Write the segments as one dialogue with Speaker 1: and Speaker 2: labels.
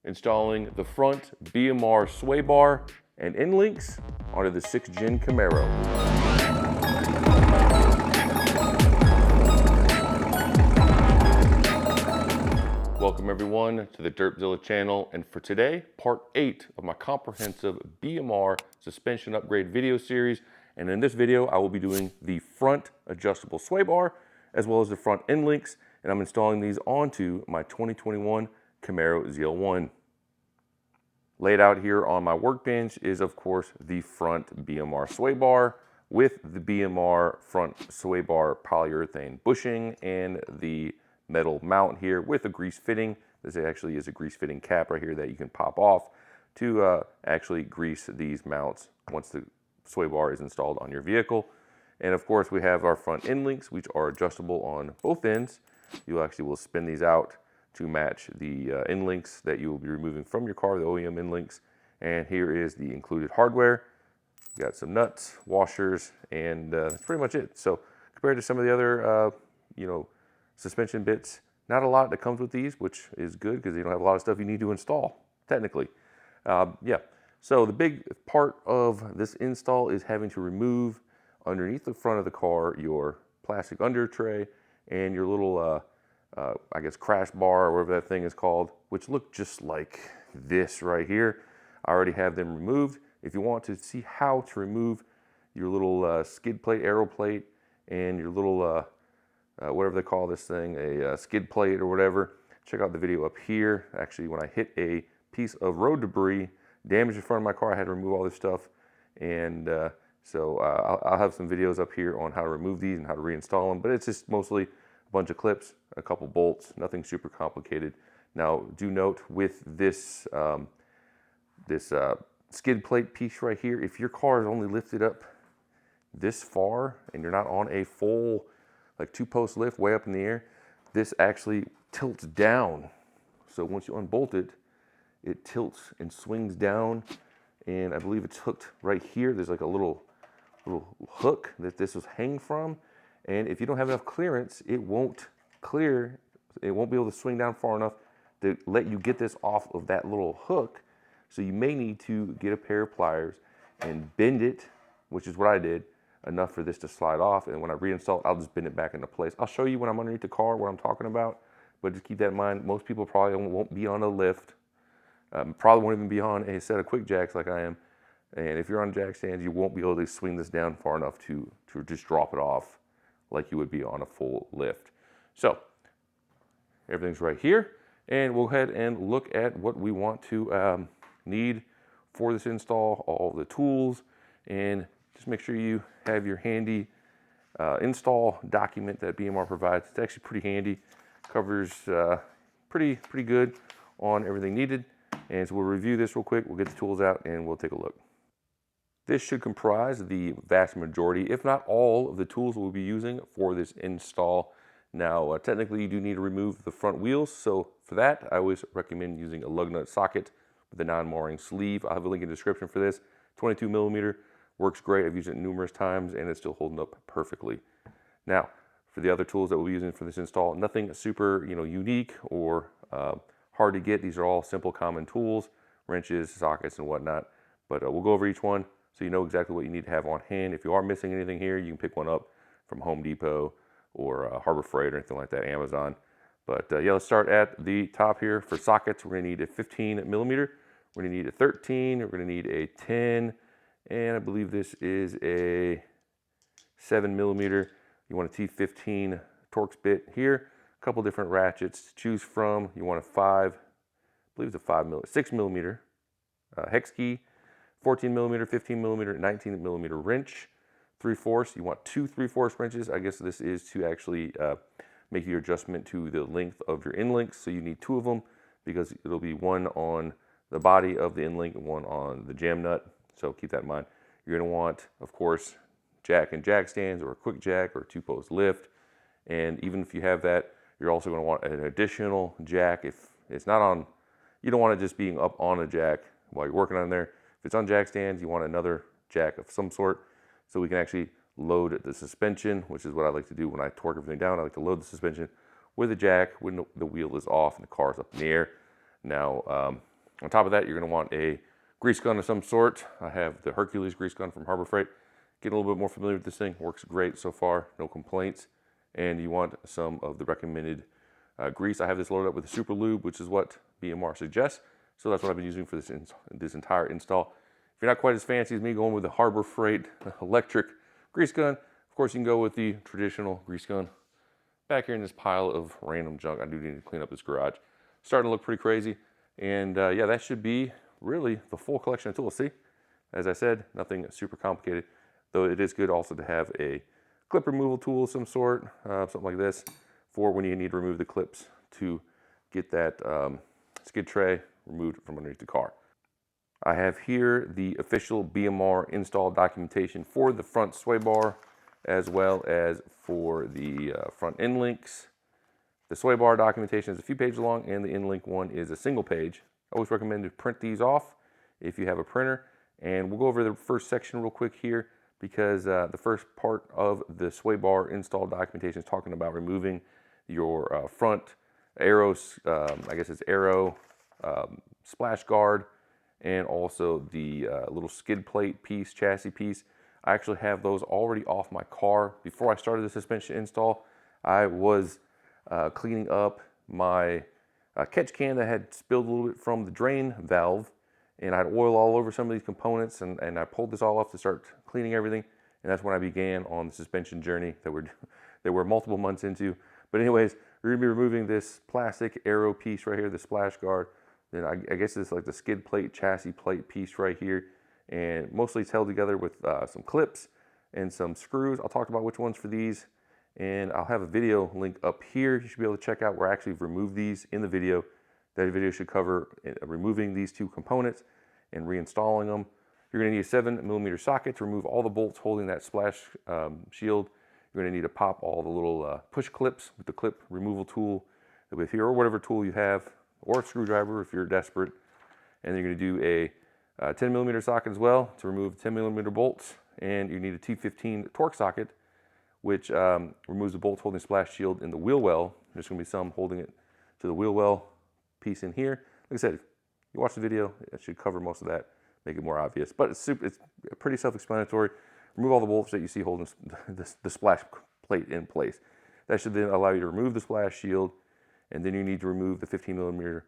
Speaker 1: installing the front BMR sway bar and end links onto the 6th Gen Camaro. Welcome everyone to the Dirtzilla channel, and for today, part 8 of my comprehensive BMR suspension upgrade video series. And in this video, I will be doing the front adjustable sway bar as well as the front end links, and I'm installing these onto my 2021 Camaro ZL1. Laid out here on my workbench is, of course, the front BMR sway bar with the BMR front sway bar polyurethane bushing and the metal mount here with a grease fitting. This actually is a grease fitting cap right here that you can pop off to actually grease these mounts once the sway bar is installed on your vehicle. And of course, we have our front end links, which are adjustable on both ends. You actually will spin these out to match the end links that you will be removing from your car, the OEM end links. And here is the included hardware. You got some nuts, washers, and that's pretty much it. So compared to some of the other, suspension bits, not a lot that comes with these, which is good because you don't have a lot of stuff you need to install, technically. So the big part of this install is having to remove underneath the front of the car your plastic under tray and your little I guess crash bar or whatever that thing is called, which look just like this right here. I already have them removed. If you want to see how to remove your little skid plate, aero plate, and your little whatever they call this thing, a skid plate or whatever, check out the video up here. Actually, when I hit a piece of road debris, damaged the front of my car, I had to remove all this stuff, and so I'll have some videos up here on how to remove these and how to reinstall them, but it's just mostly a bunch of clips, a couple bolts, nothing super complicated. Now, do note with this skid plate piece right here, if your car is only lifted up this far and you're not on a full like 2-post lift way up in the air, this actually tilts down. So once you unbolt it, it tilts and swings down, and I believe it's hooked right here. There's like a little hook that this was hanging from, and if you don't have enough clearance, it won't clear. It won't be able to swing down far enough to let you get this off of that little hook. So you may need to get a pair of pliers and bend it, which is what I did, enough for this to slide off. And when I reinstall it, I'll just bend it back into place. I'll show you when I'm underneath the car what I'm talking about, but just keep that in mind. Most people probably won't be on a lift. Probably won't even be on a set of quick jacks like I am. And if you're on jack stands, you won't be able to swing this down far enough to just drop it off like you would be on a full lift. So everything's right here, and we'll go ahead and look at what we want to need for this install, all the tools, and just make sure you have your handy install document that BMR provides. It's actually pretty handy, covers pretty good on everything needed. And so we'll review this real quick, we'll get the tools out, and we'll take a look. This should comprise the vast majority, if not all, of the tools we'll be using for this install. Now, technically you do need to remove the front wheels, so for that, I always recommend using a lug nut socket with a non-marring sleeve. I'll have a link in the description for this. 22 millimeter, works great. I've used it numerous times, and it's still holding up perfectly. Now, for the other tools that we'll be using for this install, nothing super, unique or hard to get. These are all simple, common tools, wrenches, sockets, and whatnot. But we'll go over each one so you know exactly what you need to have on hand. If you are missing anything here, you can pick one up from Home Depot or Harbor Freight or anything like that, Amazon. But yeah, let's start at the top here. For sockets, we're gonna need a 15 millimeter. We're gonna need a 13, we're gonna need a 10, and I believe this is a 7 millimeter. You want a T15 Torx bit here. A couple different ratchets to choose from. You want a 6 millimeter hex key, 14 millimeter, 15 millimeter, 19 millimeter wrench, 3/4. You want 2 3/4 wrenches. I guess this is to actually make your adjustment to the length of your end links. So you need 2 of them because it'll be one on the body of the end link and one on the jam nut. So keep that in mind. You're going to want, of course, jack and jack stands or a quick jack or a 2-post lift. And even if you have that, you're also going to want an additional jack. If it's not on, you don't want it just being up on a jack while you're working on there. If it's on jack stands, you want another jack of some sort so we can actually load the suspension, which is what I like to do when I torque everything down. I like to load the suspension with a jack when the wheel is off and the car is up in the air. Now, on top of that, you're going to want a grease gun of some sort. I have the Hercules grease gun from Harbor Freight. Getting a little bit more familiar with this thing. Works great so far, no complaints. And you want some of the recommended grease. I have this loaded up with a super lube, which is what BMR suggests. So that's what I've been using for this entire install. If you're not quite as fancy as me going with the Harbor Freight electric grease gun, of course you can go with the traditional grease gun. Back here in this pile of random junk, I do need to clean up this garage. Starting to look pretty crazy. And yeah, that should be really the full collection of tools. See, as I said, nothing super complicated, though it is good also to have a clip removal tool of some sort, something like this, for when you need to remove the clips to get that skid tray removed from underneath the car. I have here the official BMR install documentation for the front sway bar, as well as for the front end links. The sway bar documentation is a few pages long, and the end link one is a single page. I always recommend to print these off if you have a printer. And we'll go over the first section real quick here, because the first part of the sway bar install documentation is talking about removing your front arrows, I guess it's arrow splash guard, and also the little skid plate piece, chassis piece. I actually have those already off my car. Before I started the suspension install, I was cleaning up my catch can that had spilled a little bit from the drain valve, and I had oil all over some of these components, and I pulled this all off to start cleaning everything, and that's when I began on the suspension journey that we're multiple months into. But anyways, we're gonna be removing this plastic arrow piece right here, the splash guard. Then I guess it's like the skid plate, chassis plate piece right here, and mostly it's held together with some clips and some screws. I'll talk about which ones for these, and I'll have a video link up here. You should be able to check out where I actually remove these in the video. That video should cover removing these two components and reinstalling them. You're going to need a 7mm socket to remove all the bolts holding that splash shield. You're going to need to pop all the little push clips with the clip removal tool with here, or whatever tool you have, or a screwdriver if you're desperate. And then you're going to do a 10mm socket as well to remove 10mm bolts. And you need a T15 torque socket, which removes the bolts holding the splash shield in the wheel well. There's going to be some holding it to the wheel well piece in here. Like I said, if you watch the video, it should cover most of that, make it more obvious. But it's pretty self-explanatory. Remove all the bolts that you see holding the splash plate in place. That should then allow you to remove the splash shield, and then you need to remove the 15mm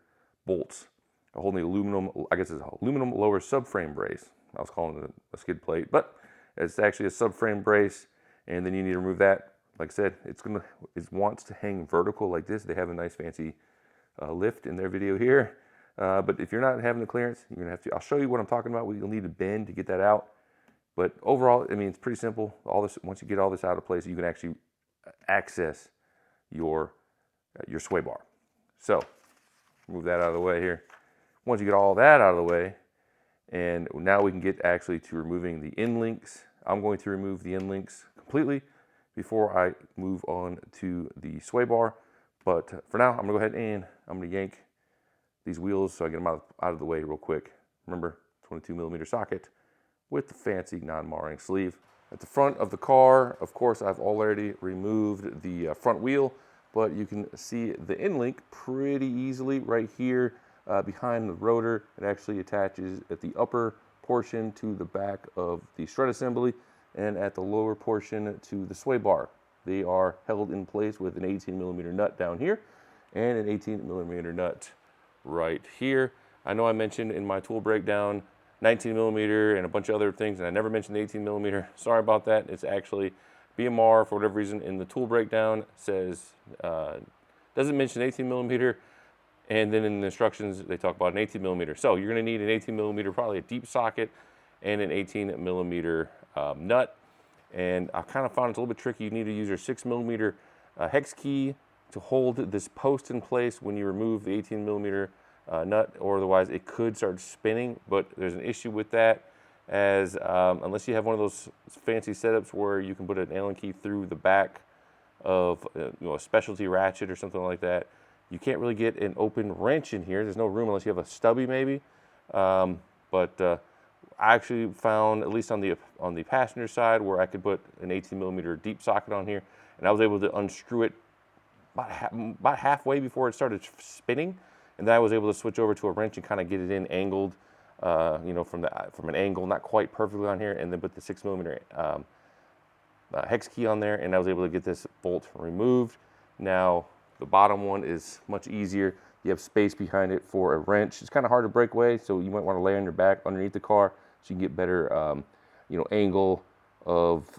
Speaker 1: bolts holding the aluminum, I guess it's an aluminum lower subframe brace. I was calling it a skid plate, but it's actually a subframe brace, and then you need to remove that. Like I said, it wants to hang vertical like this. They have a nice fancy lift in their video here. But if you're not having the clearance, you're gonna have to, I'll show you what I'm talking about. You'll need to bend to get that out. But overall, I mean, it's pretty simple. All this, once you get all this out of place, you can actually access your sway bar. So move that out of the way here. Once you get all that out of the way, and now we can get actually to removing the end links. I'm going to remove the end links completely before I move on to the sway bar. But for now, I'm gonna go ahead and I'm gonna yank these wheels so I get them out of the way real quick. Remember, 22mm socket with the fancy non-marring sleeve. At the front of the car, of course, I've already removed the front wheel, but you can see the end link pretty easily right here behind the rotor. It actually attaches at the upper portion to the back of the strut assembly, and at the lower portion to the sway bar. They are held in place with an 18mm nut down here and an 18mm nut right here. I know I mentioned in my tool breakdown 19mm and a bunch of other things, and I never mentioned the 18mm. Sorry about that. It's actually BMR, for whatever reason, in the tool breakdown says, doesn't mention 18mm, and then in the instructions they talk about an 18mm. So you're going to need an 18mm, probably a deep socket, and an 18mm nut. And I kind of found it's a little bit tricky. You need to use your 6mm hex key to hold this post in place when you remove the 18mm nut, or otherwise it could start spinning. But there's an issue with that, as unless you have one of those fancy setups where you can put an Allen key through the back of a specialty ratchet or something like that, you can't really get an open wrench in here. There's no room unless you have a stubby maybe. I actually found, at least on the passenger side, where I could put an 18mm deep socket on here, and I was able to unscrew it about halfway before it started spinning. And then I was able to switch over to a wrench and kind of get it in angled, you know, from an angle, not quite perfectly on here, and then put the 6mm hex key on there, and I was able to get this bolt removed. Now the bottom one is much easier. You have space behind it for a wrench. It's kind of hard to break away, so you might want to lay on your back underneath the car so you can get better, you know, angle of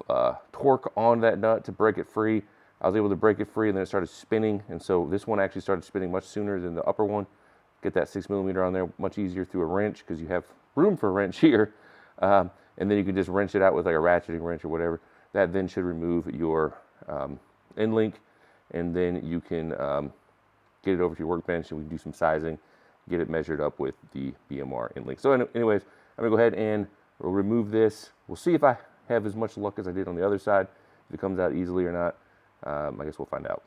Speaker 1: torque on that nut to break it free. I was able to break it free, and then it started spinning, and so this one actually started spinning much sooner than the upper one. Get that 6mm on there much easier through a wrench because you have room for a wrench here, and then you can just wrench it out with like a ratcheting wrench or whatever. That then should remove your end link, and then you can get it over to your workbench, and we can do some sizing, get it measured up with the BMR end link. So anyways, I'm gonna go ahead and we'll remove this. We'll see if I have as much luck as I did on the other side, if it comes out easily or not. I guess we'll find out.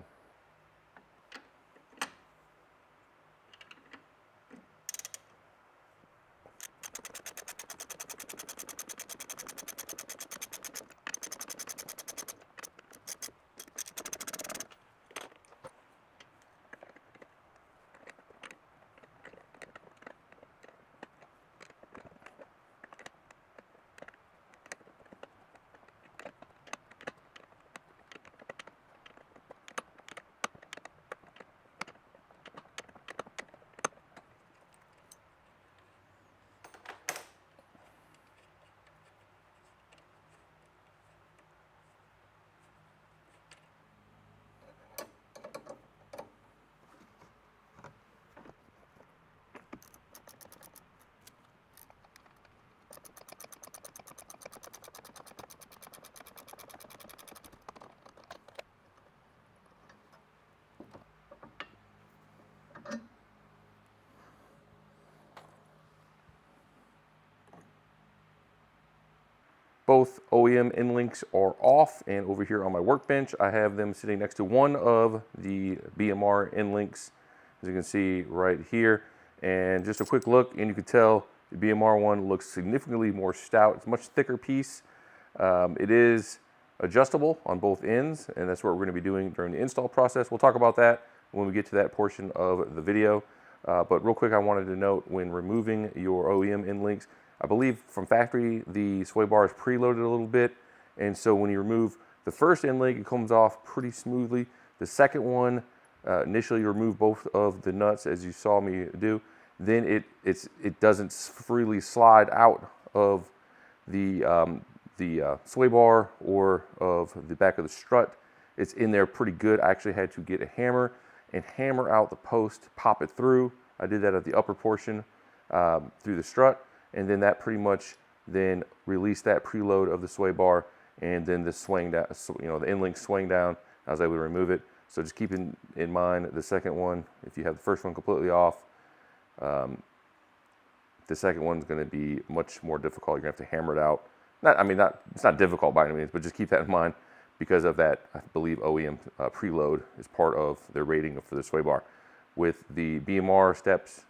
Speaker 1: Both OEM end links are off, and over here on my workbench, I have them sitting next to one of the BMR end links, as you can see right here. And just a quick look, and you can tell the BMR one looks significantly more stout. It's a much thicker piece. It is adjustable on both ends, and that's what we're going to be doing during the install process. We'll talk about that when we get to that portion of the video. But real quick, I wanted to note, when removing your OEM end links, I believe from factory, the sway bar is preloaded a little bit. And so when you remove the first end link, it comes off pretty smoothly. The second one, initially you remove both of the nuts, as you saw me do. Then it doesn't freely slide out of the sway bar or of the back of the strut. It's in there pretty good. I actually had to get a hammer and hammer out the post, pop it through. I did that at the upper portion through the strut. And then that pretty much then released that preload of the sway bar, and then the swing down, you know, the end link swing down. I was able to remove it. So just keep in mind the second one, if you have the first one completely off, the second one's going to be much more difficult. You're going to have to hammer it out. It's not difficult by any means, but just keep that in mind because of that. I believe OEM preload is part of their rating for the sway bar. With the BMR steps,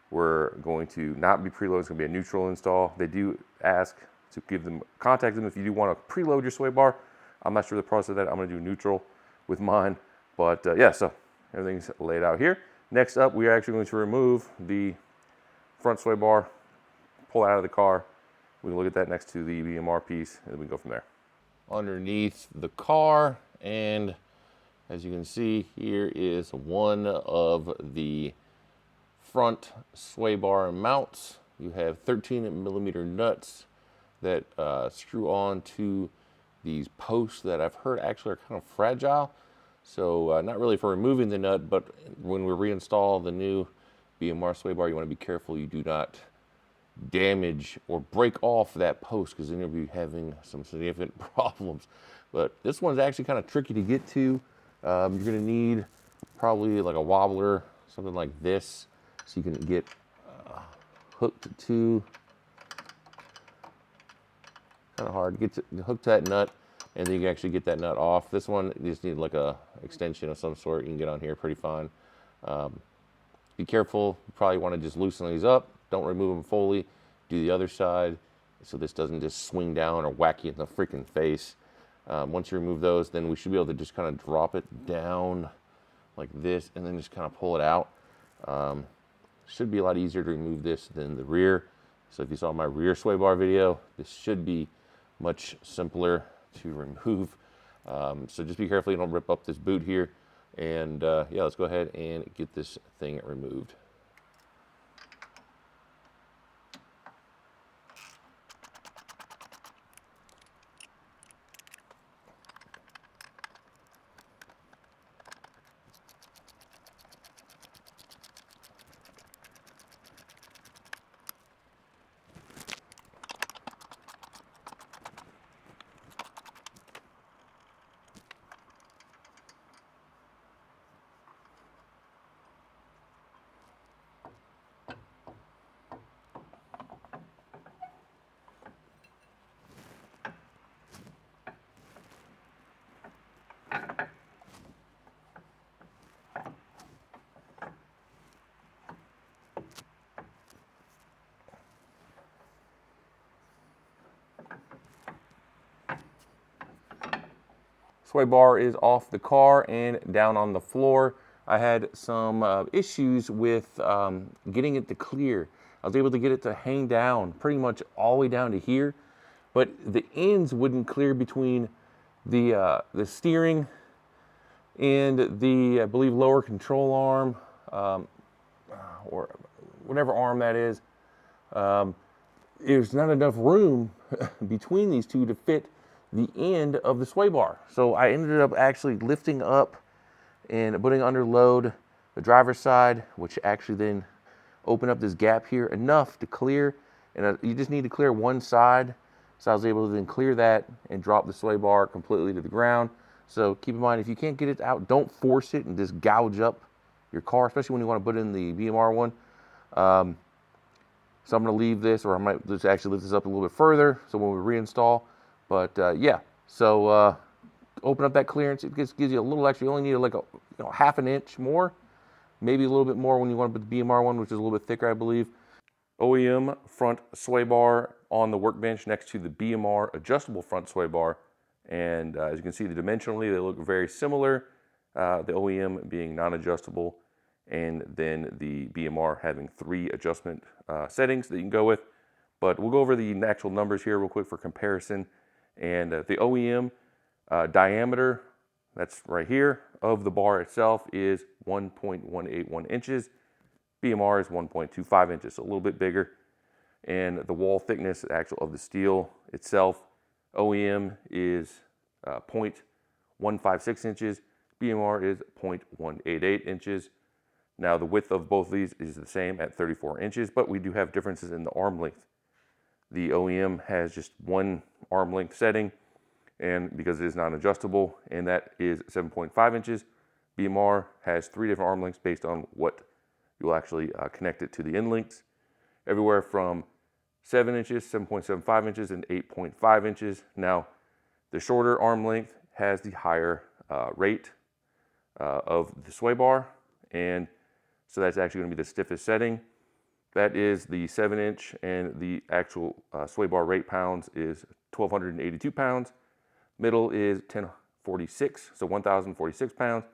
Speaker 1: we're going to not be preloaded. It's going to be a neutral install. They do ask to contact them if you do want to preload your sway bar. I'm not sure the process of that. I'm going to do neutral with mine. But yeah, so everything's laid out here. Next up, we are actually going to remove the front sway bar, pull it out of the car. We can look at that next to the BMR piece, and then we go from there. Underneath the car, and as you can see, here is one of the front sway bar mounts. You have 13mm nuts that screw on to these posts that I've heard actually are kind of fragile. So not really for removing the nut, but when we reinstall the new BMR sway bar, you want to be careful you do not damage or break off that post, because then you'll be having some significant problems. But this one's actually kind of tricky to get to. You're going to need probably like a wobbler, something like this, so you can get hooked to, kind of hard to get to hook to that nut, and then you can actually get that nut off. This one, you just need like a extension of some sort. You can get on here pretty fine. Be careful. You probably want to just loosen these up. Don't remove them fully. Do the other side so this doesn't just swing down or whack you in the freaking face. Once you remove those, then we should be able to just kind of drop it down like this, and then just kind of pull it out. should be a lot easier to remove this than the rear. So if you saw my rear sway bar video, this should be much simpler to remove. So just be careful you don't rip up this boot here. And yeah, let's go ahead and get this thing removed. Sway bar is off the car and down on the floor. I had some issues with getting it to clear. I was able to get it to hang down pretty much all the way down to here, but the ends wouldn't clear between the steering and the, I believe, lower control arm, or whatever arm that is. There's not enough room between these two to fit the end of the sway bar. So I ended up actually lifting up and putting under load the driver's side, which actually then opened up this gap here enough to clear. And you just need to clear one side. So I was able to then clear that and drop the sway bar completely to the ground. So keep in mind, if you can't get it out, don't force it and just gouge up your car, especially when you want to put in the BMR one. So I'm going to leave this, or I might just actually lift this up a little bit further so when we reinstall. But yeah, so open up that clearance. It just gives you a little extra. You only need like a half an inch more, maybe a little bit more when you want to put the BMR one, which is a little bit thicker, I believe. OEM front sway bar on the workbench next to the BMR adjustable front sway bar. And as you can see, dimensionally, they look very similar. The OEM being non-adjustable, and then the BMR having 3 adjustment settings that you can go with. But we'll go over the actual numbers here real quick for comparison. And the OEM diameter, that's right here, of the bar itself is 1.181 inches. BMR is 1.25 inches, so a little bit bigger. And the wall thickness actual of the steel itself, OEM is 0.156 inches. BMR is 0.188 inches. Now the width of both of these is the same at 34 inches, but we do have differences in the arm length. The OEM has just one arm length setting, and because it is non-adjustable, and that is 7.5 inches. BMR has 3 different arm lengths based on what you'll actually connect it to the end links. Everywhere from 7 inches, 7.75 inches, and 8.5 inches. Now, the shorter arm length has the higher rate of the sway bar, and so that's actually going to be the stiffest setting. That is the 7-inch, and the actual sway bar rate pounds is 1,282 pounds. Middle is 1046, so 1,046 pounds.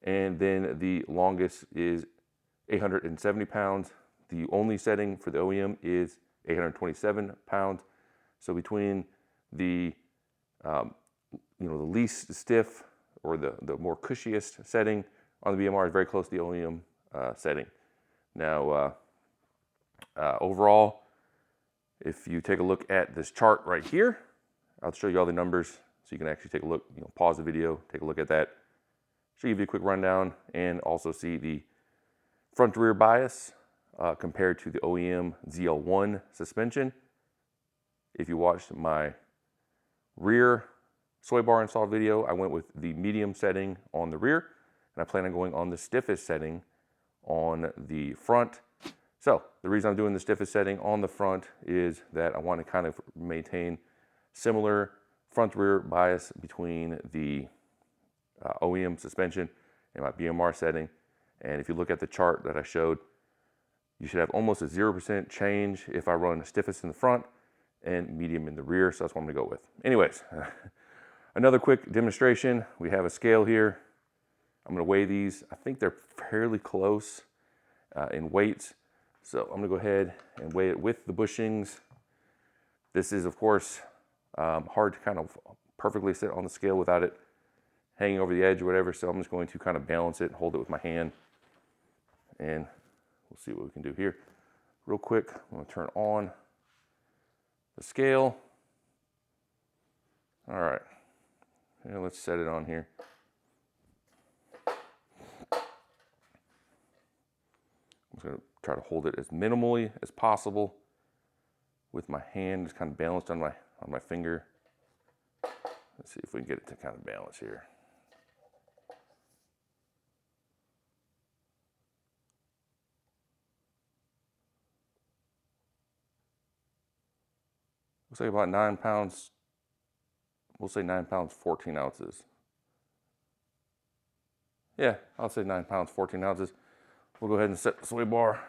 Speaker 1: And then the longest is 870 pounds. The only setting for the OEM is 827 pounds. So between the the least stiff, or the more cushiest setting on the BMR, is very close to the OEM setting. Now, overall, if you take a look at this chart right here, I'll show you all the numbers so you can actually take a look, pause the video, take a look at that. Should give you a quick rundown, and also see the front to rear bias compared to the OEM ZL1 suspension. If you watched my rear sway bar install video, I went with the medium setting on the rear, and I plan on going on the stiffest setting on the front. So the reason I'm doing the stiffest setting on the front is that I want to kind of maintain similar front to rear bias between the OEM suspension and my BMR setting. And if you look at the chart that I showed, you should have almost a 0% change if I run the stiffest in the front and medium in the rear. So that's what I'm gonna go with. Anyways, another quick demonstration. We have a scale here. I'm gonna weigh these. I think they're fairly close in weights. So I'm gonna go ahead and weigh it with the bushings. This is, of course, hard to kind of perfectly sit on the scale without it hanging over the edge or whatever. So I'm just going to kind of balance it and hold it with my hand. And we'll see what we can do here. Real quick, I'm gonna turn on the scale. All right, and let's set it on here. I'm just gonna try to hold it as minimally as possible with my hand, just kind of balanced on my finger. Let's see if we can get it to kind of balance here. Looks like about 9 pounds. We'll say 9 pounds, 14 ounces. Yeah, I'll say 9 pounds, 14 ounces. We'll go ahead and set the sway bar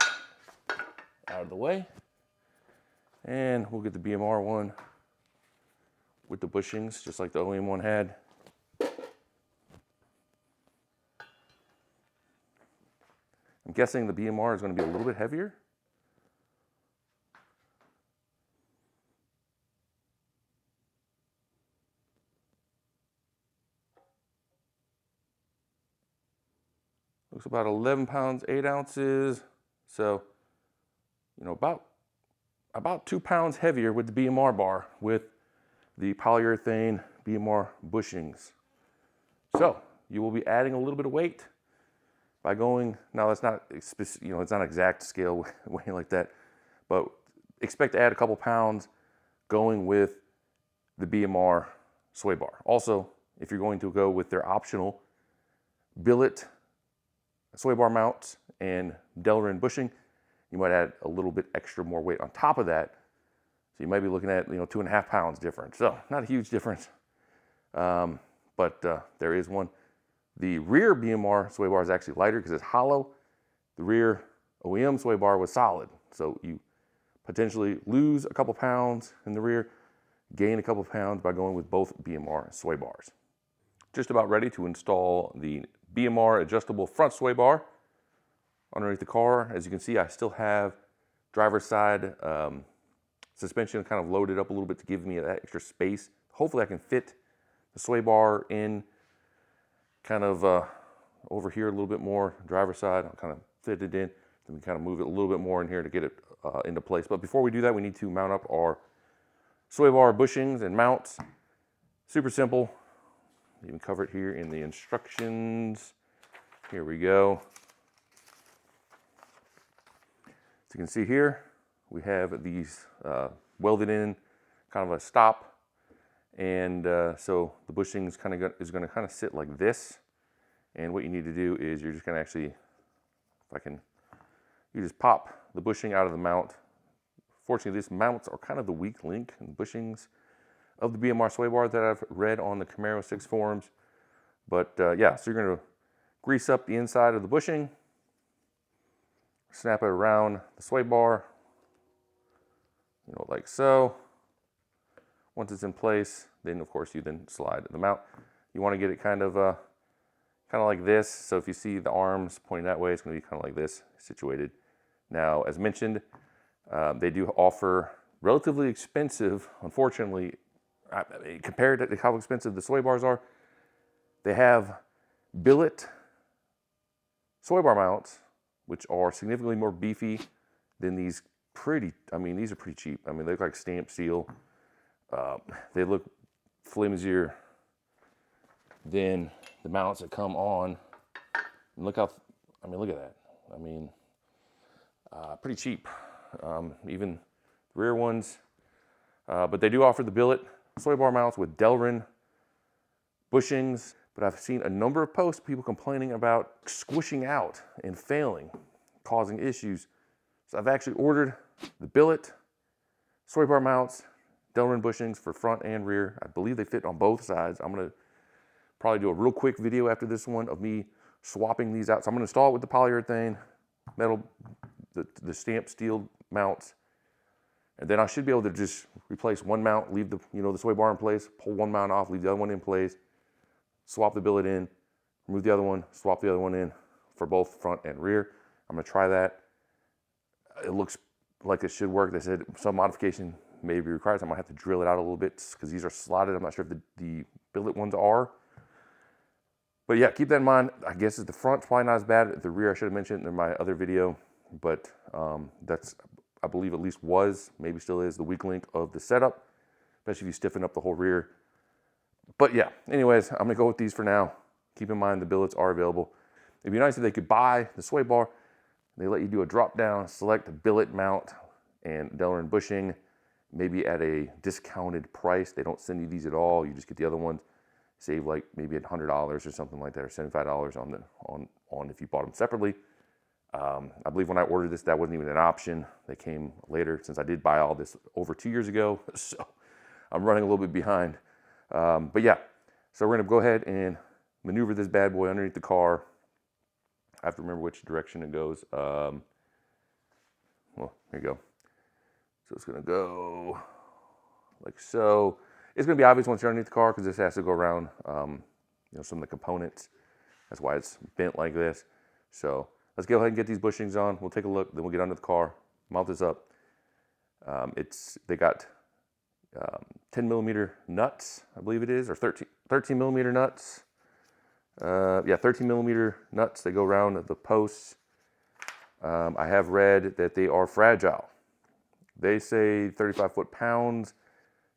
Speaker 1: out of the way. And we'll get the BMR one with the bushings, just like the OEM one had. I'm guessing the BMR is going to be a little bit heavier. Looks about 11 pounds, 8 ounces. So, you know, about 2 pounds heavier with the BMR bar with the polyurethane BMR bushings. So you will be adding a little bit of weight by going, now that's not, you know, it's not exact scale weighing like that, but expect to add a couple pounds going with the BMR sway bar. Also, if you're going to go with their optional billet sway bar mounts and Delrin bushing, you might add a little bit extra more weight on top of that. So you might be looking at, you know, 2.5 pounds difference. So not a huge difference, but there is one. The rear BMR sway bar is actually lighter because it's hollow. The rear OEM sway bar was solid. So you potentially lose a couple pounds in the rear, gain a couple pounds by going with both BMR sway bars. Just about ready to install the BMR adjustable front sway bar underneath the car. As you can see, I still have driver's side suspension kind of loaded up a little bit to give me that extra space. Hopefully I can fit the sway bar in kind of over here a little bit more, driver's side. I'll kind of fit it in, then we kind of move it a little bit more in here to get it into place. But before we do that, we need to mount up our sway bar bushings and mounts. Super simple. You can cover it here in the instructions. Here we go. As you can see here, we have these welded in, kind of a stop. And so the bushing is going to kind of sit like this. And what you need to do is you're just going to actually, you just pop the bushing out of the mount. Fortunately, these mounts are kind of the weak link in the bushings of the BMR sway bar that I've read on the Camaro 6 forums. But yeah, so you're going to grease up the inside of the bushing, snap it around the sway bar, you know, like so. Once it's in place, then of course you then slide the mount. You want to get it kind of like this. So if you see the arms pointing that way, it's going to be kind of like this, situated. Now, as mentioned, they do offer relatively expensive, unfortunately, compared to how expensive the sway bars are. They have billet sway bar mounts, which are significantly more beefy than these these are pretty cheap. I mean, they look like stamped steel. They look flimsier than the mounts that come on. And look at that. I mean, pretty cheap. Even the rear ones. But they do offer the billet sway bar mounts with Delrin bushings. But I've seen a number of posts, people complaining about squishing out and failing, causing issues. So I've actually ordered the billet sway bar mounts, Delrin bushings for front and rear. I believe they fit on both sides. I'm going to probably do a real quick video after this one of me swapping these out. So I'm going to install it with the polyurethane, metal, the stamped steel mounts. And then I should be able to just replace one mount, leave the sway bar in place, pull one mount off, leave the other one in place, swap the billet in, remove the other one, swap the other one in for both front and rear. I'm going to try that. It looks like it should work. They said some modification may be required, so I might have to drill it out a little bit because these are slotted. I'm not sure if the billet ones are. But yeah, keep that in mind. I guess the front's probably not as bad. The rear I should have mentioned in my other video, but that's, I believe at least was, maybe still is, the weak link of the setup, especially if you stiffen up the whole rear. But yeah, anyways, I'm gonna go with these for now. Keep in mind the billets are available. It'd be nice if they could buy the sway bar. They let you do a drop down, select a billet mount and Delrin bushing, maybe at a discounted price. They don't send you these at all. You just get the other ones. Save like maybe $100 or something like that, or $75 on if you bought them separately. I believe when I ordered this, that wasn't even an option. They came later, since I did buy all this over 2 years ago. So I'm running a little bit behind. But yeah, so we're gonna go ahead and maneuver this bad boy underneath the car. I have to remember which direction it goes. Well, here you go. So it's gonna go like so. It's gonna be obvious once you're underneath the car because this has to go around some of the components. That's why it's bent like this. So let's go ahead and get these bushings on. We'll take a look, then we'll get under the car, mount this up. They got 10 millimeter nuts, I believe it is, or 13 millimeter nuts. Yeah, 13 millimeter nuts. They go around the posts. I have read that they are fragile. They say 35 foot-pounds.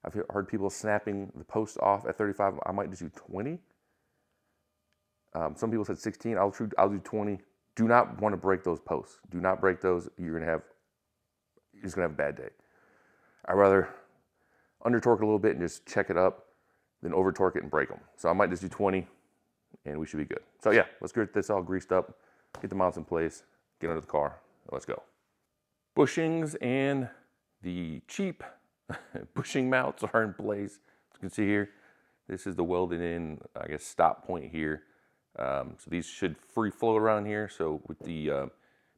Speaker 1: I've heard people snapping the post off at 35. I might just do 20. Some people said 16. I'll do 20. Do not want to break those posts. Do not break those. You're just gonna have a bad day. I'd rather under torque a little bit and just check it up than over torque it and break them. So I might just do 20 and we should be good. So yeah, let's get this all greased up, get the mounts in place, get under the car, and let's go. Bushings and the cheap bushing mounts are in place. As you can see here, this is the welded in, I guess, stop point here. So these should free float around here. So with the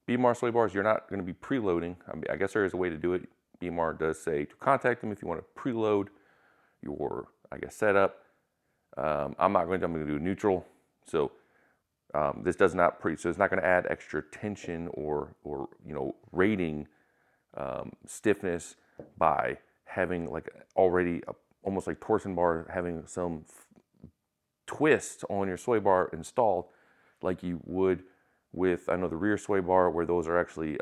Speaker 1: BMR sway bars, you're not going to be preloading. I guess there is a way to do it. BMR does say to contact them if you want to preload your, I guess, setup. I'm not going to. I'm going to do neutral. So this does not so it's not going to add extra tension or rating stiffness by having like already almost like torsion bar, having some twist on your sway bar installed like you would with, I know, the rear sway bar, where those are actually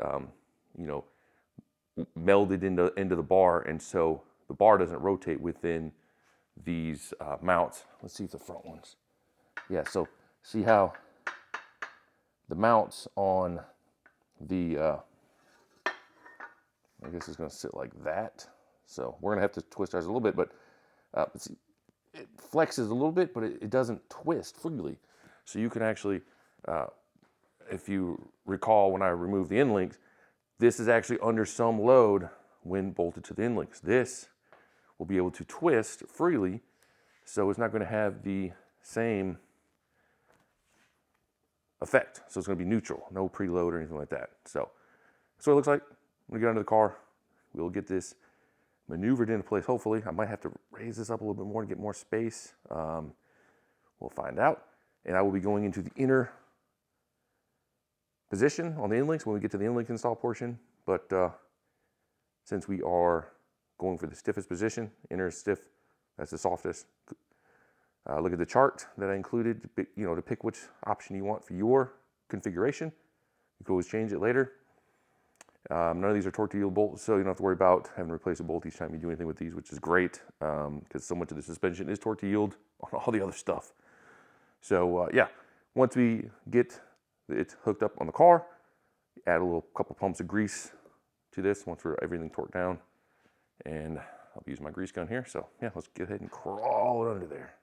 Speaker 1: melded into the bar, and so the bar doesn't rotate within these mounts. Let's see if the front ones. Yeah, so see how the mounts on the I guess it's going to sit like that. So we're going to have to twist ours a little bit, but see, it flexes a little bit, but it doesn't twist freely. So you can actually, if you recall when I removed the end links, this is actually under some load when bolted to the end links. This will be able to twist freely, so it's not going to have the same effect. So it's going to be neutral, no preload or anything like that. So that's what it looks like. I'm going to get under the car. We'll get this maneuvered into place, hopefully. I might have to raise this up a little bit more to get more space. We'll find out. And I will be going into the inner position on the end links when we get to the end link install portion. But since we are going for the stiffest position, inner is stiff, that's the softest. Look at the chart that I included, to pick which option you want for your configuration. You can always change it later. None of these are torque to yield bolts, so you don't have to worry about having to replace a bolt each time you do anything with these, which is great, because so much of the suspension is torque to yield on all the other stuff. So yeah, once we get it hooked up on the car, add a couple pumps of grease to this once we're everything torqued down, and I'll be using my grease gun here. So yeah, let's get ahead and crawl it under there.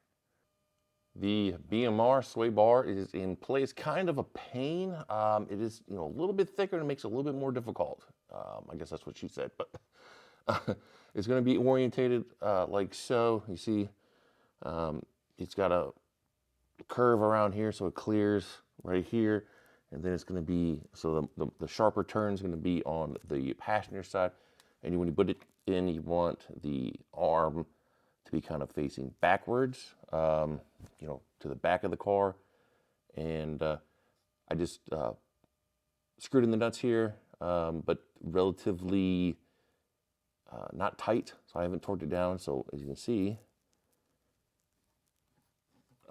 Speaker 1: The BMR sway bar is in place, kind of a pain. It is, a little bit thicker and it makes it a little bit more difficult. I guess that's what she said, but it's going to be orientated like so. You see, it's got a curve around here, so it clears right here, and then it's going to be, so the sharper turn is going to be on the passenger side, and when you put it in, you want the arm to be kind of facing backwards, to the back of the car. And I just screwed in the nuts here. but relatively not tight, so I haven't torqued it down. So as you can see,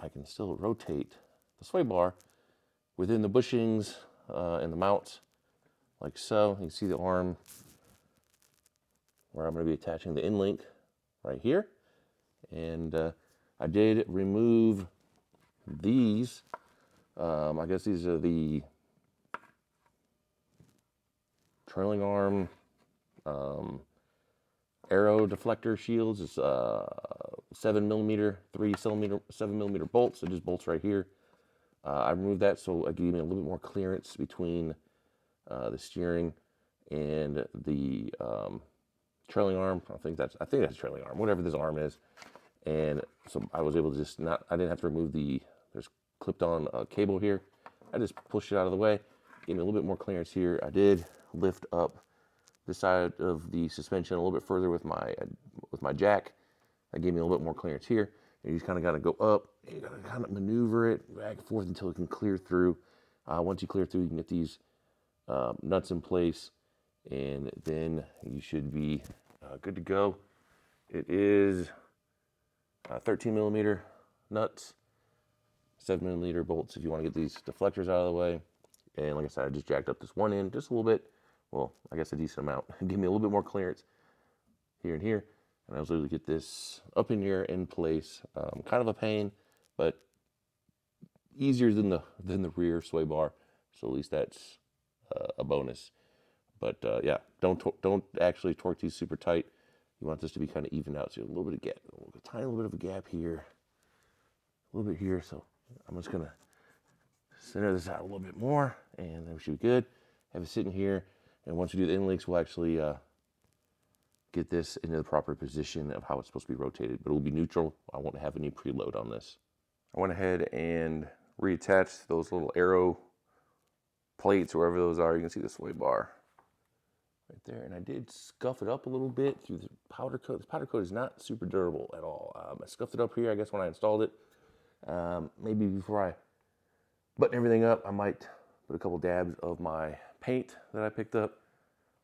Speaker 1: I can still rotate the sway bar within the bushings and the mounts, like so. You can see the arm where I'm going to be attaching the end link right here. And I did remove these. I guess these are the trailing arm arrow deflector shields. It's 7mm, 7mm bolts. So just bolts right here. I removed that so I gave me a little bit more clearance between the steering and the trailing arm. I think that's trailing arm, whatever this arm is. And so I was able to just I didn't have to remove there's clipped on cable here. I just pushed it out of the way, gave me a little bit more clearance here. I did lift up the side of the suspension a little bit further with my jack. That gave me a little bit more clearance here. And you just kind of got to go up, and you got to kind of maneuver it back and forth until it can clear through. Once you clear through, you can get these nuts in place, and then you should be good to go. It is 13mm nuts, 7mm bolts if you want to get these deflectors out of the way. And like I said, I just jacked up this one end just a little bit. Well, I guess a decent amount. Give me a little bit more clearance here and here. And I was able to get this up in here in place. Kind of a pain, but easier than the rear sway bar. So at least that's a bonus. But yeah, don't actually torque these super tight. You want this to be kind of evened out. So you have a little bit of gap, a tiny little bit of a gap here, a little bit here. So I'm just gonna center this out a little bit more, and then we should be good. Have it sitting here, and once we do the end links, we'll actually get this into the proper position of how it's supposed to be rotated. But it will be neutral. I won't have any preload on this. I went ahead and reattached those little arrow plates, wherever those are. You can see the sway bar right there, and I did scuff it up a little bit through the powder coat. This powder coat is not super durable at all. I scuffed it up here, I guess, when I installed it. Maybe before I button everything up, I might put a couple dabs of my paint that I picked up,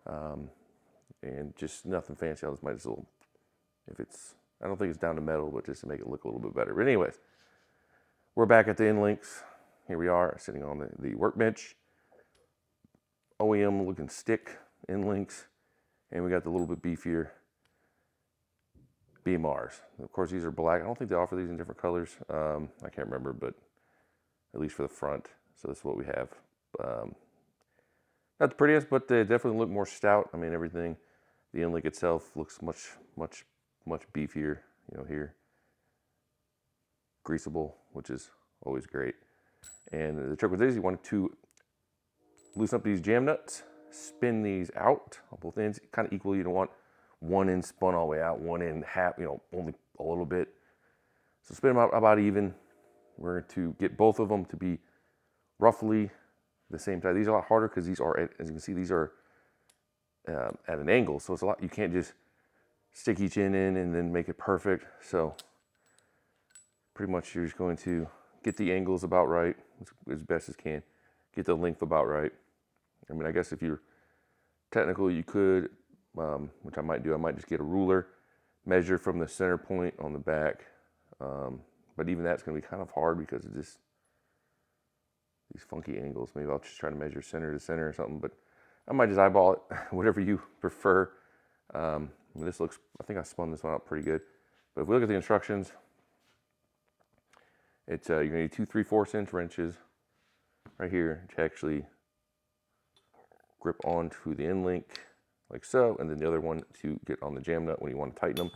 Speaker 1: and just nothing fancy. I just might just little, I don't think it's down to metal, but just to make it look a little bit better. But anyways, we're back at the end links. Here we are sitting on the workbench. OEM looking stick end links, and we got the little bit beefier BMRs. Of course, these are black. I don't think they offer these in different colors. I can't remember, but at least for the front. So this is what we have. Not the prettiest, but they definitely look more stout. I mean, everything. The end link itself looks much beefier. You know, here, greasable, which is always great. And the trick with this, you want to loosen up these jam nuts, spin these out on both ends, kind of equally. You don't want one end spun all the way out, one end half, only a little bit. So spin them out about even. We're going to get both of them to be roughly the same size. These are a lot harder because these are, as you can see, these are at an angle. So it's a lot, you can't just stick each end in and then make it perfect. So pretty much you're just going to get the angles about right as best as can. Get the length about right. I mean, I guess if you're technical, you could, which I might do, I might just get a ruler, measure from the center point on the back. But even that's going to be kind of hard because of just these funky angles. Maybe I'll just try to measure center to center or something, but I might just eyeball it, whatever you prefer. This looks, I think I spun this one out pretty good. But if we look at the instructions, it's you're going to need 2 3/4 inch wrenches right here to actually grip onto the end link like so, and then the other one to get on the jam nut when you want to tighten them.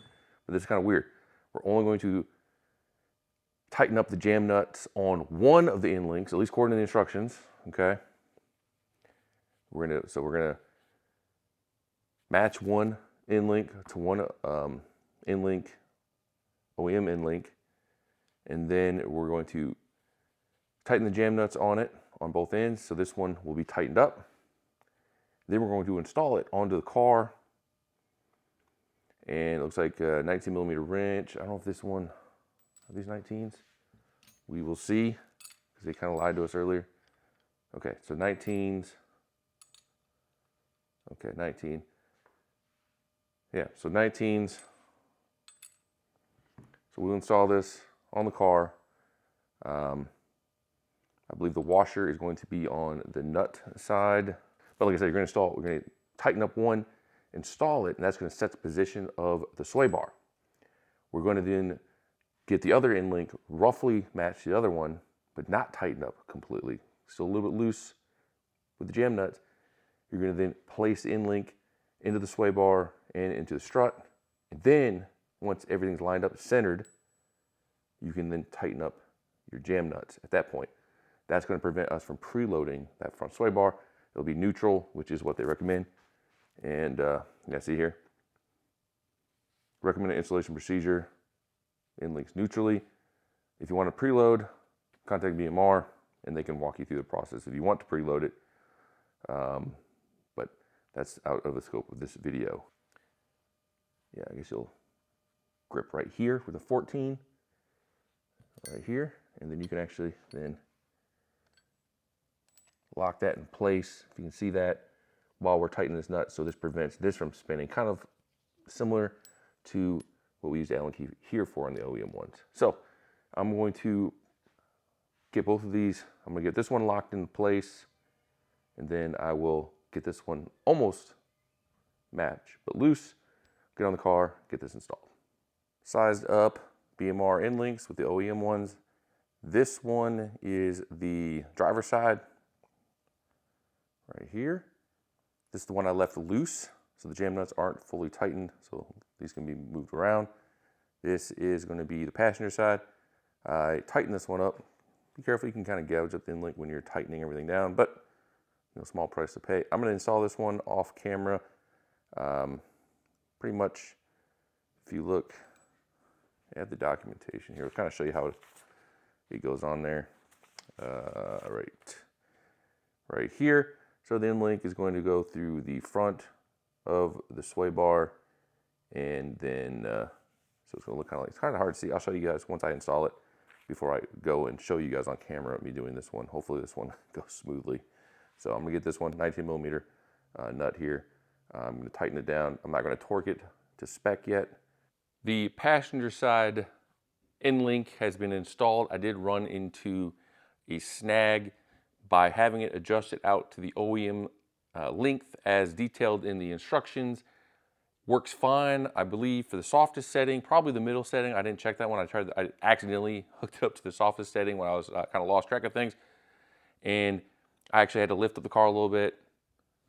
Speaker 1: But this is kind of weird. We're only going to tighten up the jam nuts on one of the end links, at least according to the instructions. Okay. We're gonna match one end link to one end link, OEM end link, and then we're going to tighten the jam nuts on it on both ends. So this one will be tightened up. Then we're going to install it onto the car, and it looks like a 19mm wrench. I don't know if this one, are these 19s? We will see, because they kind of lied to us earlier. Okay, so 19s. Okay, 19. Yeah, so 19s. So we'll install this on the car. I believe the washer is going to be on the nut side. But like I said, you're going to install it. We're going to tighten up one, install it, and that's going to set the position of the sway bar. We're going to then get the other end link roughly match the other one, but not tighten up completely. Still a little bit loose with the jam nuts. You're going to then place the end link into the sway bar and into the strut. And then once everything's lined up, centered, you can then tighten up your jam nuts at that point. That's going to prevent us from preloading that front sway bar. It'll be neutral, which is what they recommend. And yeah, see here, recommended installation procedure, end links neutrally. If you want to preload, contact BMR and they can walk you through the process if you want to preload it. But that's out of the scope of this video. Yeah, I guess you'll grip right here with a 14, right here, and then you can actually then lock that in place, if you can see that, while we're tightening this nut, so this prevents this from spinning, kind of similar to what we use the Allen key here for on the OEM ones. So I'm going to get both of these. I'm going to get this one locked in place, and then I will get this one almost match, but loose, get on the car, get this installed. Sized up BMR end links with the OEM ones. This one is the driver's side, right here. This is the one I left loose, so the jam nuts aren't fully tightened, so these can be moved around. This is going to be the passenger side. I tighten this one up. Be careful, you can kind of gouge up the end link when you're tightening everything down, but you know, small price to pay. I'm going to install this one off camera. Pretty much, if you look at the documentation here, I'll kind of show you how it goes on there. Right here. So the end link is going to go through the front of the sway bar, and then so it's going to look kind of like, it's kind of hard to see. I'll show you guys once I install it before I go and show you guys on camera me doing this one. Hopefully this one goes smoothly. So I'm going to get this one 19 millimeter nut here. I'm going to tighten it down. I'm not going to torque it to spec yet. The passenger side end link has been installed. I did run into a snag by having it adjusted out to the OEM length as detailed in the instructions. Works fine, I believe, for the softest setting, probably the middle setting. I didn't check that one. I accidentally hooked it up to the softest setting when I was kind of lost track of things. And I actually had to lift up the car a little bit,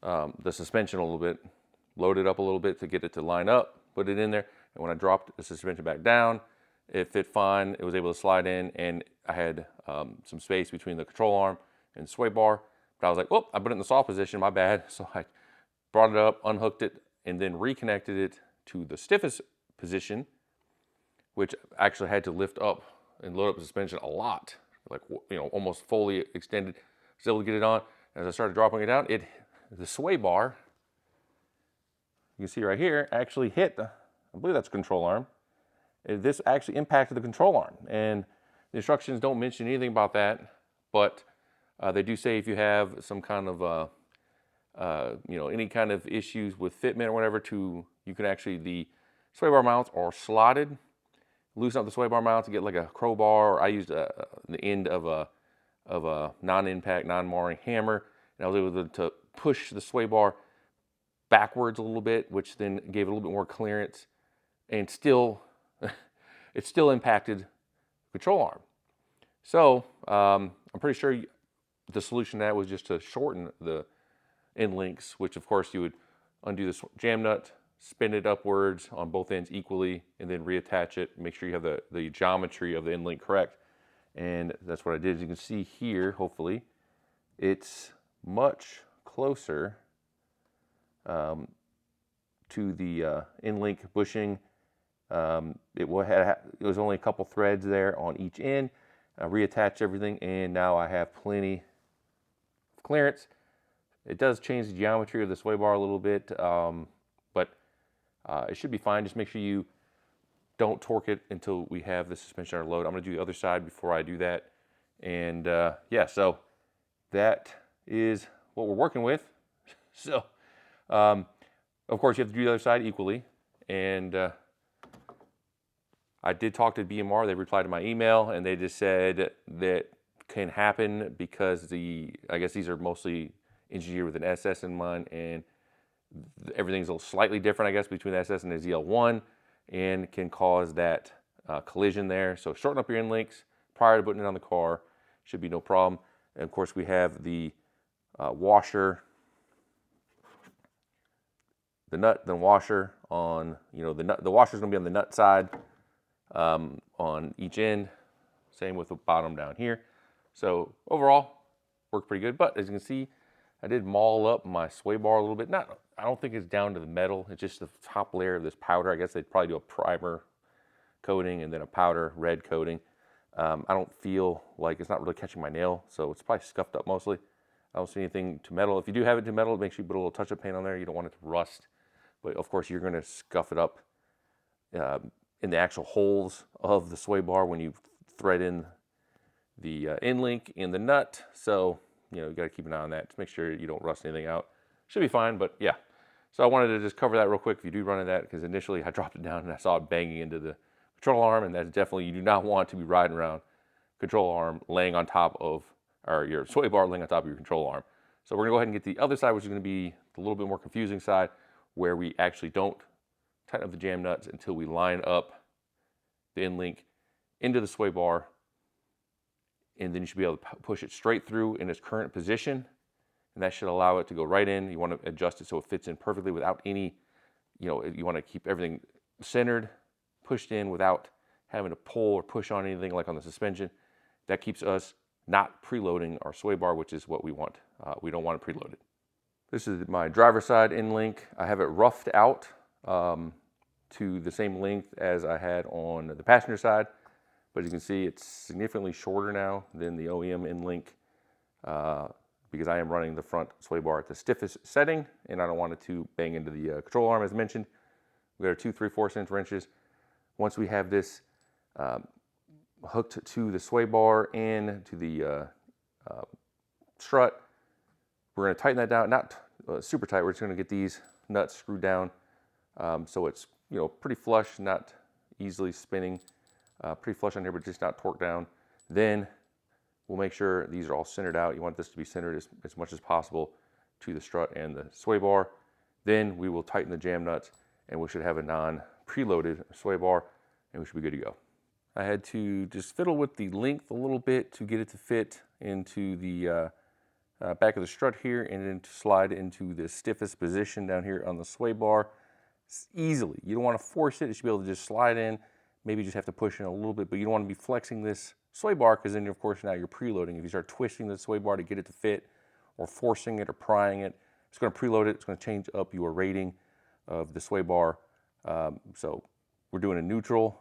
Speaker 1: the suspension a little bit, load it up a little bit to get it to line up, put it in there. And when I dropped the suspension back down, it fit fine. It was able to slide in, and I had some space between the control arm and the sway bar. But I was like, oh, I put it in the soft position, my bad. So I brought it up, unhooked it, and then reconnected it to the stiffest position, which actually had to lift up and load up the suspension a lot, like, you know, almost fully extended. Still to get it on. As I started dropping it down, the sway bar, you can see right here, actually hit the, I believe that's control arm. This actually impacted the control arm, and the instructions don't mention anything about that, but they do say if you have some kind of you know, any kind of issues with fitment or whatever, you can actually, the sway bar mounts are slotted. Loosen up the sway bar mount to get like a crowbar, or I used the end of a non-impact, non-marring hammer, and I was able to push the sway bar backwards a little bit, which then gave it a little bit more clearance, and still, it still impacted the control arm. So I'm pretty sure the solution to that was just to shorten the end links, which of course you would undo the jam nut, spin it upwards on both ends equally, and then reattach it. Make sure you have the geometry of the end link correct. And that's what I did. As you can see here, hopefully, it's much closer to the end link bushing. It was only a couple threads there on each end. I reattached everything, and now I have plenty of clearance. It does change the geometry of the sway bar a little bit, but it should be fine. Just make sure you don't torque it until we have the suspension under load. I'm going to do the other side before I do that. And yeah, so that is what we're working with. So Of course, you have to do the other side equally. And I did talk to BMR. They replied to my email, and they just said that can happen because I guess these are mostly engineered with an SS in mind, and everything's a little slightly different, I guess, between the SS and the ZL1, and can cause that collision there. So shorten up your end links prior to putting it on the car. Should be no problem. And of course, we have the washer, the nut, then washer on, the washer's gonna be on the nut side on each end. Same with the bottom down here. So overall, worked pretty good. But as you can see, I did maul up my sway bar a little bit. I don't think it's down to the metal. It's just the top layer of this powder. I guess they'd probably do a primer coating and then a powder red coating. I don't feel like it's not really catching my nail, so it's probably scuffed up mostly. I don't see anything to metal. If you do have it to metal, make sure you put a little touch-up paint on there. You don't want it to rust. But of course, you're gonna scuff it up in the actual holes of the sway bar when you thread in the end link in the nut. So, you gotta keep an eye on that to make sure you don't rust anything out. Should be fine, but yeah. So I wanted to just cover that real quick if you do run into that, because initially I dropped it down and I saw it banging into the control arm, and that's definitely, you do not want to be riding around control arm laying on top of, or your sway bar laying on top of your control arm. So we're gonna go ahead and get the other side, which is gonna be the little bit more confusing side, where we actually don't tighten up the jam nuts until we line up the end link into the sway bar, and then you should be able to push it straight through in its current position, and that should allow it to go right in. You want to adjust it so it fits in perfectly without any, you want to keep everything centered, pushed in without having to pull or push on anything like on the suspension. That keeps us not preloading our sway bar, which is what we want. We don't want it preloaded. This is my driver's side end link. I have it roughed out to the same length as I had on the passenger side. But you can see it's significantly shorter now than the OEM end link because I am running the front sway bar at the stiffest setting, and I don't want it to bang into the control arm as mentioned. We got our 2 3/4" wrenches. Once we have this hooked to the sway bar and to the strut, we're going to tighten that down, not super tight. We're just going to get these nuts screwed down so it's pretty flush, not easily spinning. Pretty flush on here, but just not torqued down. Then we'll make sure these are all centered out. You want this to be centered as much as possible to the strut and the sway bar. Then we will tighten the jam nuts, and we should have a non-preloaded sway bar, and we should be good to go. I had to just fiddle with the length a little bit to get it to fit into the back of the strut here, and then to slide into the stiffest position down here on the sway bar easily. You don't want to force it. It should be able to just slide in. Maybe you just have to push in a little bit, but you don't want to be flexing this sway bar, because then of course now you're preloading. If you start twisting the sway bar to get it to fit, or forcing it or prying it, it's going to preload it. It's going to change up your rating of the sway bar. So we're doing a neutral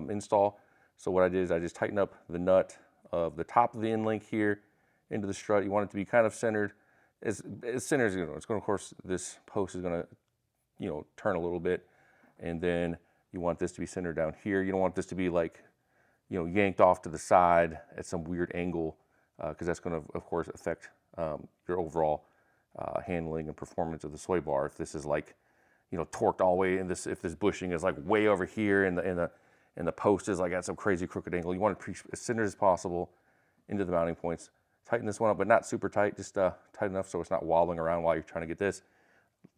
Speaker 1: install. So what I did is I just tightened up the nut of the top of the end link here into the strut. You want it to be kind of centered, as centered as it's going to, of course, this post is going to, turn a little bit, and then you want this to be centered down here. You don't want this to be like, yanked off to the side at some weird angle, because that's going to, of course, affect your overall handling and performance of the sway bar. If this is like, torqued all the way in this, if this bushing is like way over here and the post is like at some crazy crooked angle, you want it as centered as possible into the mounting points. Tighten this one up, but not super tight, just tight enough so it's not wobbling around while you're trying to get this.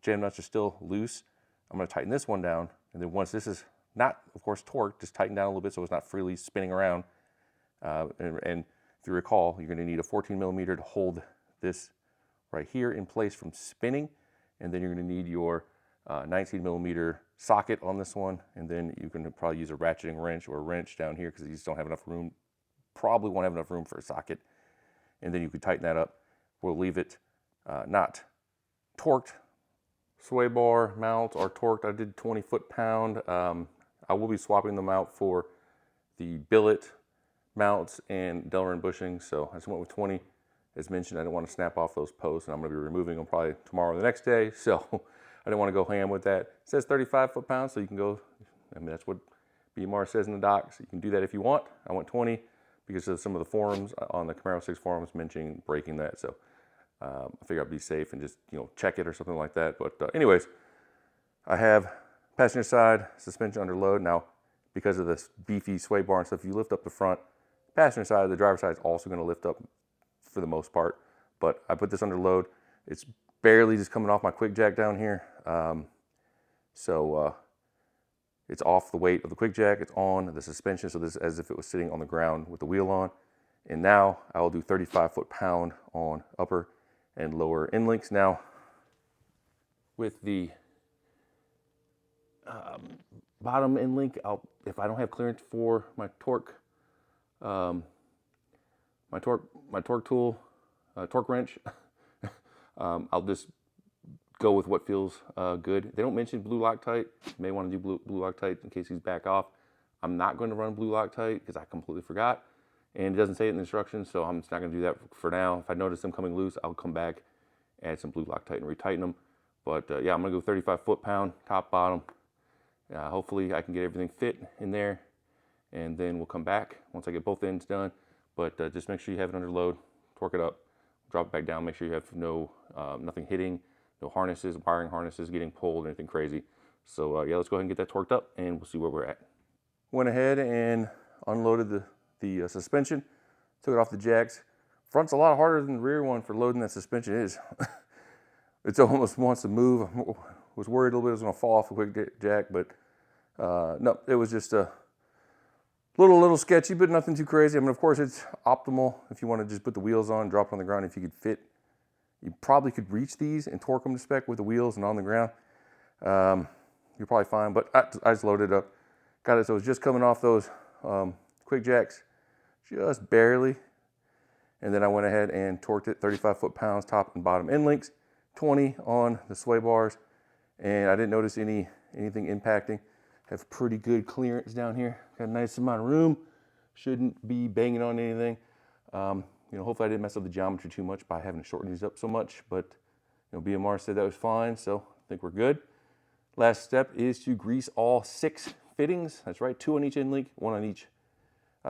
Speaker 1: Jam nuts are still loose. I'm going to tighten this one down, and then once this is not, of course, torqued, just tighten down a little bit so it's not freely spinning around. And if you recall, you're going to need a 14mm to hold this right here in place from spinning, and then you're going to need your 19mm socket on this one, and then you can probably use a ratcheting wrench or a wrench down here because you just don't have enough room, probably won't have enough room for a socket, and then you can tighten that up. We'll leave it not torqued. Sway bar mounts are torqued. I did 20 foot-pound. I will be swapping them out for the billet mounts and Delrin bushings, so I just went with 20. As mentioned, I didn't want to snap off those posts, and I'm going to be removing them probably tomorrow or the next day, so I didn't want to go ham with that. It says 35 foot-pounds, so you can go, that's what BMR says in the docs. You can do that if you want. I went 20 because of some of the forums on the Camaro 6 forums mentioning breaking that, so I figured I'd be safe and just, you know, check it or something like that. But anyways, I have passenger side suspension under load. Now, because of this beefy sway bar and stuff, if you lift up the front, passenger side, the driver's side is also going to lift up for the most part. But I put this under load. It's barely just coming off my quick jack down here. It's off the weight of the quick jack. It's on the suspension, so this is as if it was sitting on the ground with the wheel on. And now I will do 35 foot-pound on upper and lower end links. Now, with the bottom end link, if I don't have clearance for my torque, my torque tool, torque wrench, I'll just go with what feels good. They don't mention blue Loctite. You may want to do blue Loctite in case he's back off. I'm not going to run blue Loctite because I completely forgot. And it doesn't say it in the instructions, so I'm just not going to do that for now. If I notice them coming loose, I'll come back, add some blue Loctite and retighten them. But yeah, I'm going to go 35 foot-pound, top, bottom. Hopefully I can get everything fit in there, and then we'll come back once I get both ends done. But just make sure you have it under load, torque it up, drop it back down, make sure you have nothing hitting, no harnesses, wiring harnesses getting pulled, anything crazy. So yeah, let's go ahead and get that torqued up and we'll see where we're at. Went ahead and unloaded the suspension, took it off the jacks. Front's a lot harder than the rear one for loading that suspension is. It almost wants to move. I was worried a little bit it was gonna fall off the quick jack, but no, it was just a little sketchy, but nothing too crazy. I mean, of course, it's optimal if you want to just put the wheels on, drop it on the ground. If you could fit, you probably could reach these and torque them to spec with the wheels and on the ground. You're probably fine, but I just loaded it up. Got it so it's just coming off those quick jacks, just barely. And then I went ahead and torqued it 35 foot-pounds, top and bottom end links, 20 on the sway bars. And I didn't notice anything impacting. Have pretty good clearance down here. Got a nice amount of room. Shouldn't be banging on anything. You know, hopefully I didn't mess up the geometry too much by having to shorten these up so much, but you know, BMR said that was fine, so I think we're good. Last step is to grease all 6 fittings. That's right, 2 on each end link, 1 on each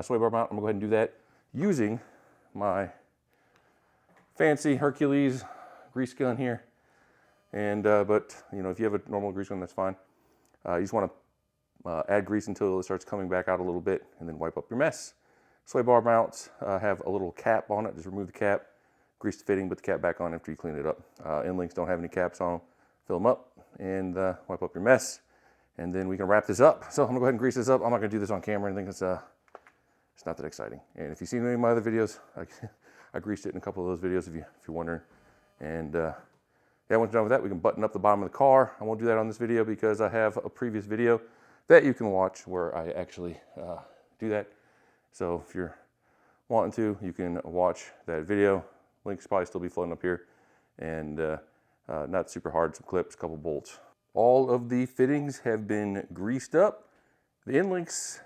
Speaker 1: sway bar mount. I'm gonna go ahead and do that using my fancy Hercules grease gun here. And but you know, if you have a normal grease gun, that's fine. You just want to add grease until it starts coming back out a little bit, and then wipe up your mess. Sway bar mounts have a little cap on it. Just remove the cap, grease the fitting, put the cap back on after you clean it up. End links don't have any caps on them. Fill them up and wipe up your mess, and then we can wrap this up. So I'm gonna go ahead and grease this up. I'm not gonna do this on camera. I think it's not that exciting. And if you've seen any of my other videos, I greased it in a couple of those videos if you're wondering. And yeah, once you're done with that, we can button up the bottom of the car. I won't do that on this video because I have a previous video that you can watch where I actually do that. So if you're wanting to, you can watch that video. Link's probably still be floating up here. And not super hard, some clips, a couple bolts. All of the fittings have been greased up. The end links,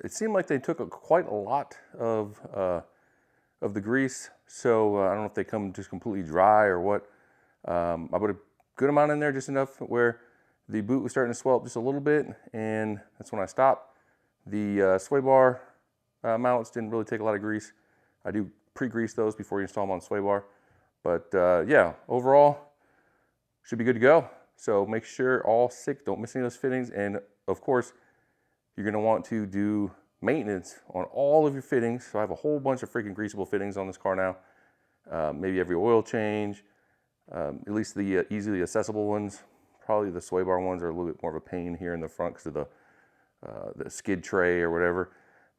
Speaker 1: it seemed like they took quite a lot of the grease. So I don't know if they come just completely dry or what. I put a good amount in there, just enough where the boot was starting to swell up just a little bit, and that's when I stopped. The sway bar mounts didn't really take a lot of grease. I do pre-grease those before you install them on the sway bar. But yeah, overall, should be good to go. So make sure all 6, don't miss any of those fittings. And of course, you're gonna want to do maintenance on all of your fittings. So I have a whole bunch of freaking greasable fittings on this car now. Maybe every oil change, at least the easily accessible ones. Probably the sway bar ones are a little bit more of a pain here in the front because of the skid tray or whatever.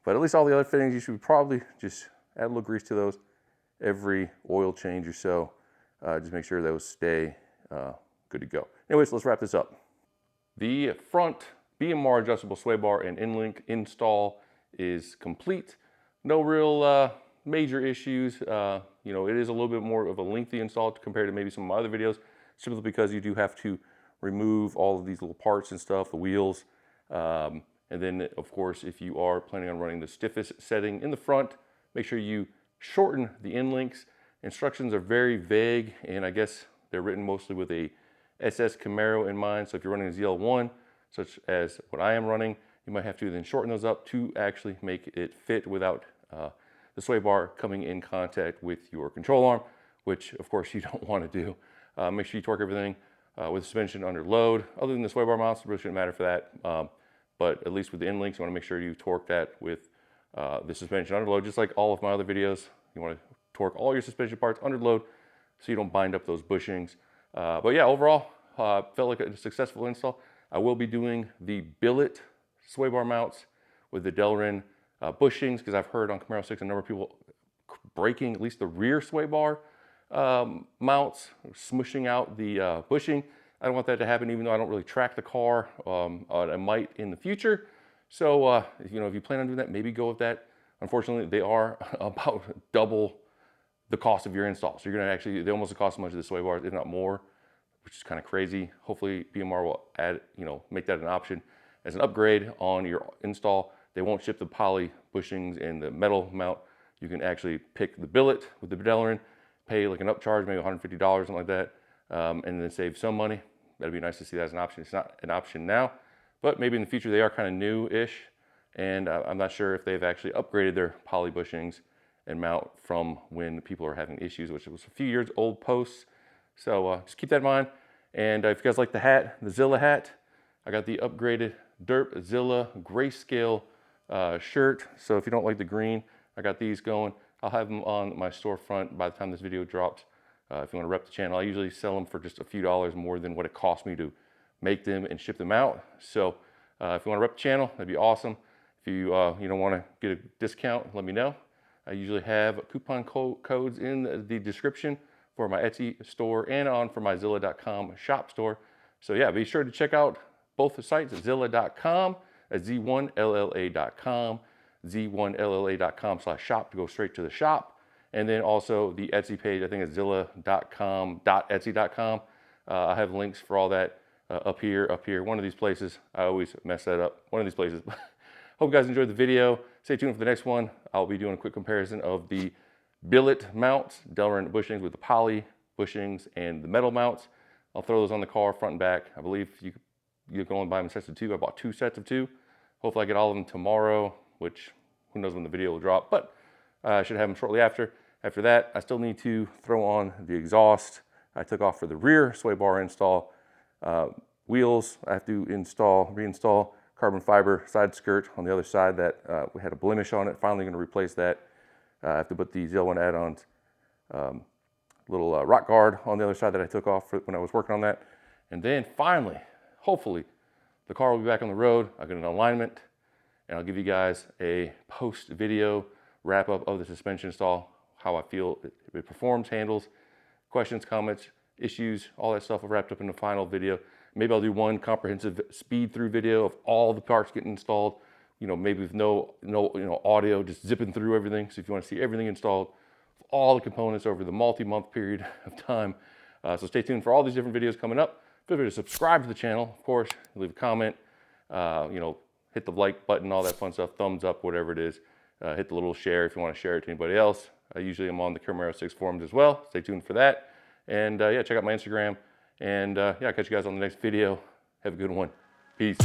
Speaker 1: But at least all the other fittings, you should probably just add a little grease to those every oil change or so. Just make sure those stay good to go. Anyways, let's wrap this up. The front BMR adjustable sway bar and end link install is complete. No real major issues. You know, it is a little bit more of a lengthy install compared to maybe some of my other videos, simply because you do have to remove all of these little parts and stuff, the wheels. And then, of course, if you are planning on running the stiffest setting in the front, make sure you shorten the end links. Instructions are very vague, and I guess they're written mostly with a SS Camaro in mind. So if you're running a ZL1, such as what I am running, you might have to then shorten those up to actually make it fit without the sway bar coming in contact with your control arm, which of course you don't want to do. Make sure you torque everything with suspension under load. Other than the sway bar mounts, it really shouldn't matter for that. But at least with the end links, you want to make sure you torque that with the suspension under load, just like all of my other videos. You want to torque all your suspension parts under load so you don't bind up those bushings. But yeah, overall, felt like a successful install. I will be doing the billet sway bar mounts with the Delrin bushings, because I've heard on Camaro 6 a number of people breaking at least the rear sway bar mounts, smushing out the bushing. I don't want that to happen, even though I don't really track the car. I might in the future. So, if you plan on doing that, maybe go with that. Unfortunately, they are about double the cost of your install. So you're gonna actually, they almost cost as much as the sway bars, if not more, which is kind of crazy. Hopefully BMR will add, make that an option as an upgrade on your install. They won't ship the poly bushings and the metal mount. You can actually pick the billet with the Delrin, pay like an upcharge, maybe $150, something like that, and then save some money. That'd be nice to see that as an option. It's not an option now, but maybe in the future. They are kind of new-ish, and I'm not sure if they've actually upgraded their poly bushings and mount from when people are having issues, which was a few years old posts. So just keep that in mind. And if you guys like the hat, the Zilla hat, I got the upgraded Derp Zilla grayscale shirt. So if you don't like the green, I got these going. I'll have them on my storefront by the time this video drops. If you want to rep the channel, I usually sell them for just a few dollars more than what it cost me to make them and ship them out. So if you want to rep the channel, that'd be awesome. If you don't want to get a discount, let me know. I usually have coupon codes in the description for my Etsy store and for my Zilla.com shop store. So yeah, be sure to check out both the sites at Zilla.com, at Z1LLA.com, Z1LLA.com/shop to go straight to the shop. And then also the Etsy page, I think it's Zilla.com.etsy.com. I have links for all that up here, one of these places. I always mess that up, one of these places. Hope you guys enjoyed the video. Stay tuned for the next one. I'll be doing a quick comparison of the billet mounts, Delrin bushings with the poly bushings and the metal mounts. I'll throw those on the car front and back. I believe you can only buy them in sets of 2. I bought 2 sets of 2. Hopefully I get all of them tomorrow, which who knows when the video will drop, but I should have them shortly after. After that, I still need to throw on the exhaust. I took off for the rear sway bar install. Wheels, I have to reinstall carbon fiber side skirt on the other side that we had a blemish on it. Finally going to replace that. I have to put the ZL1 add-ons, little rock guard on the other side that I took off when I was working on that. And then finally, hopefully, the car will be back on the road. I'll get an alignment, and I'll give you guys a post video wrap up of the suspension install, how I feel it performs, handles, questions, comments, issues, all that stuff wrapped up in the final video. Maybe I'll do one comprehensive speed through video of all the parts getting installed, maybe with no audio, just zipping through everything. So if you want to see everything installed, all the components over the multi-month period of time. So stay tuned for all these different videos coming up. Feel free to subscribe to the channel, of course, leave a comment, hit the like button, all that fun stuff, thumbs up, whatever it is. Hit the little share if you want to share it to anybody else. I usually am on the Camaro 6 forums as well. Stay tuned for that. And yeah, check out my Instagram. And yeah, I'll catch you guys on the next video. Have a good one. Peace.